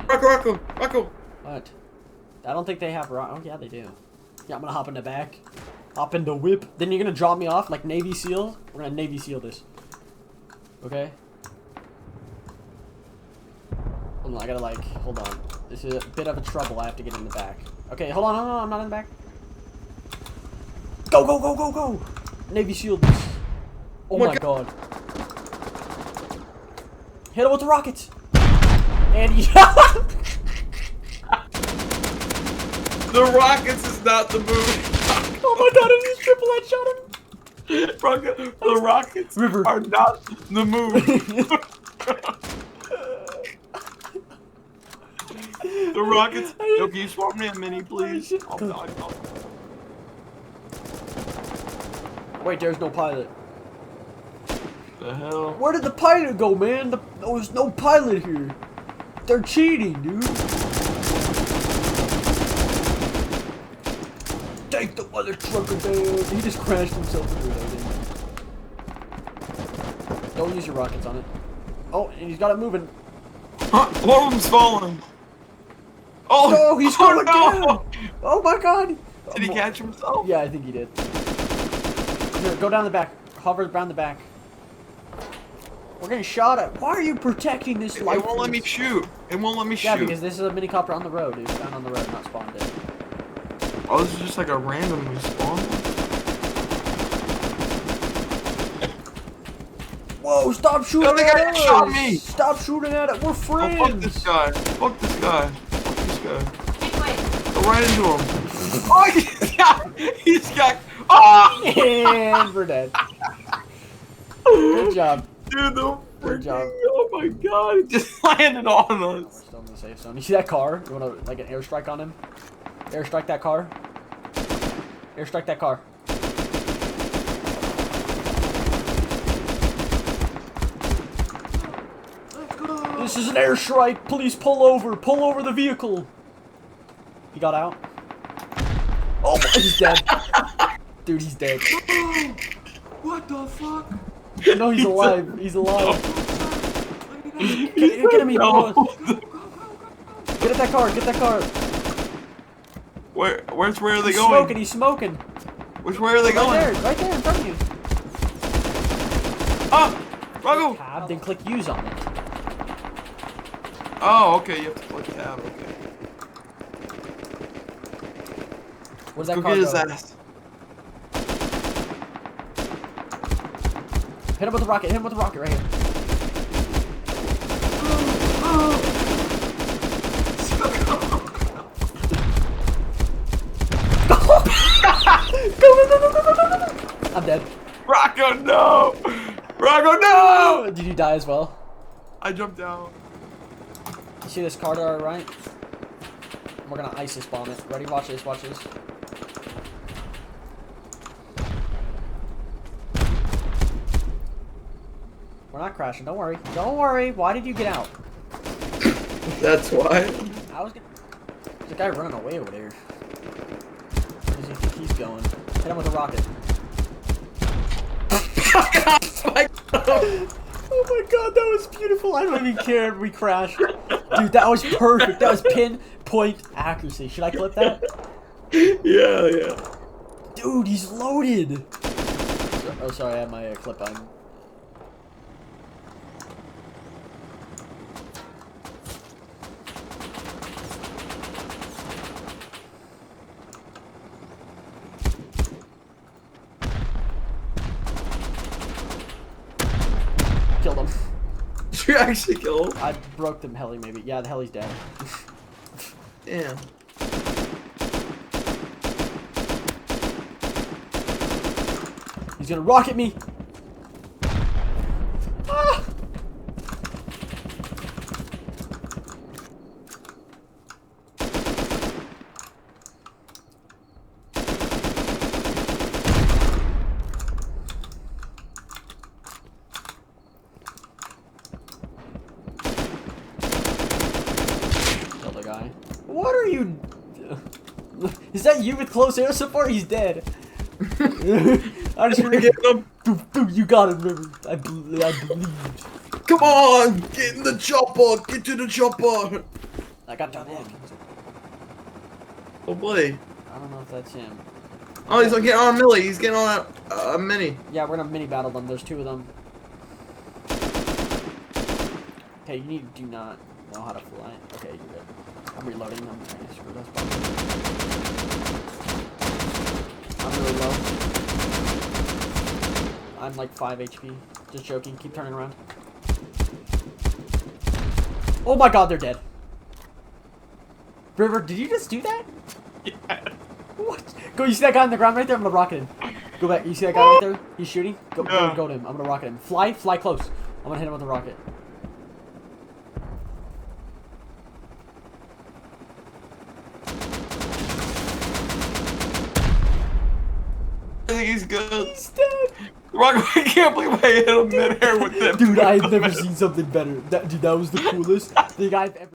Rocco. What? I don't think they have rock. Oh, yeah, they do. Yeah, I'm gonna hop in the back. Hop in the whip. Then you're gonna drop me off like Navy SEAL. We're gonna Navy SEAL this. Okay? Hold on, I gotta like, hold on. This is a bit of a trouble. I have to get in the back. Okay, hold on, I'm not in the back. Go, go, go, go, go! Navy SEAL this. Oh my god. Hit him with the rockets! And he... The rockets is not the move. Oh my god, I just triple headshot him! Rocco, the rockets River. are not the move. The rockets. Yo, can you swap me a mini, please? Oh, God, no. Wait, there's no pilot. The hell? Where did the pilot go, man? There was no pilot here. They're cheating, dude. Take the mother trucker down. He just crashed himself into it. Don't use your rockets on it. Oh, and he's got it moving. Huh, one of them's falling. Oh, No, he's going no. down. Oh my god. Did he catch himself? Yeah, I think he did. Here, go down the back. Hover around the back. We're getting shot at. Why are you protecting this life? It won't let me shoot. It won't let me Yeah, shoot. because this is a mini copter on the road. It's found on the road, not spawned in. Oh, this is just like a random respawn. Whoa, stop shooting No, the at guy us! shot me! Stop shooting at it! We're Oh, friends! fuck this guy. Fuck this guy. Fuck this guy. Go right into him. Oh, he's got. Oh! And we're dead. Good job. Dude, the Good job. Oh my god, it just landed on us. Still in the safe zone. You see that car? You wanna like an airstrike on him? Airstrike that car. Airstrike that car. This is an airstrike. Please pull over. Pull over the vehicle. He got out. Oh, he's dead. Dude, he's dead. What the fuck? No, he's alive. He's alive. Get him, No. Get at that car. Get that car. Where are they He's going? smoking. He's smoking. Which way are they going? Right there in front of you. Ah! Rocco! Tab, then click use on it. Oh, okay, you have to click tab, okay. Where's that Go car get his go? ass. Hit him with the rocket. Hit him with the rocket right here. Go. I'm dead. Rocco, no! Rocco, no! Did you die as well? I jumped out. You see this car to our right? We're gonna ISIS bomb it. Ready? Watch this. Watch this. We're not crashing. Don't worry. Don't worry. Why did you get out? That's why. I was gonna... There's a guy running away over there. Where does he think he's going? Hit him with a rocket. Oh my god, that was beautiful. I don't even care if we crashed. Dude, that was perfect. That was pinpoint accuracy. Should I clip that? Yeah. Dude, he's loaded. Oh, sorry, I had my clip on. Killed him. Did you actually kill him? I broke the heli, maybe. Yeah, the heli's dead. Damn. He's gonna rocket me. Ah! Kill the guy. What are you? Is that you with close air support? He's dead. I just Get him. Dude, you got it, River. I believe. Come on! Get in the chopper! Get to the chopper! I got done. Oh boy. I don't know if that's him. Oh, he's getting on a Millie. He's getting on a mini. Yeah, we're gonna mini battle them. There's 2 of them. Okay, you do not know how to fly. Okay, you're good. I'm reloading them. Okay, screw those buttons. I'm really low. I'm like 5 HP. Just joking. Keep turning around. Oh my god, they're dead. River, did you just do that? Yeah. What? Go, you see that guy on the ground right there? I'm gonna rocket him. Go back. You see that guy right there? He's shooting. Go to him. I'm gonna rocket him. Fly close. I'm gonna hit him with a rocket. I think he's good. He's dead. Rock, I can't believe I hit him midair with them. Dude, I've never seen something better. Dude, that was the coolest thing I've ever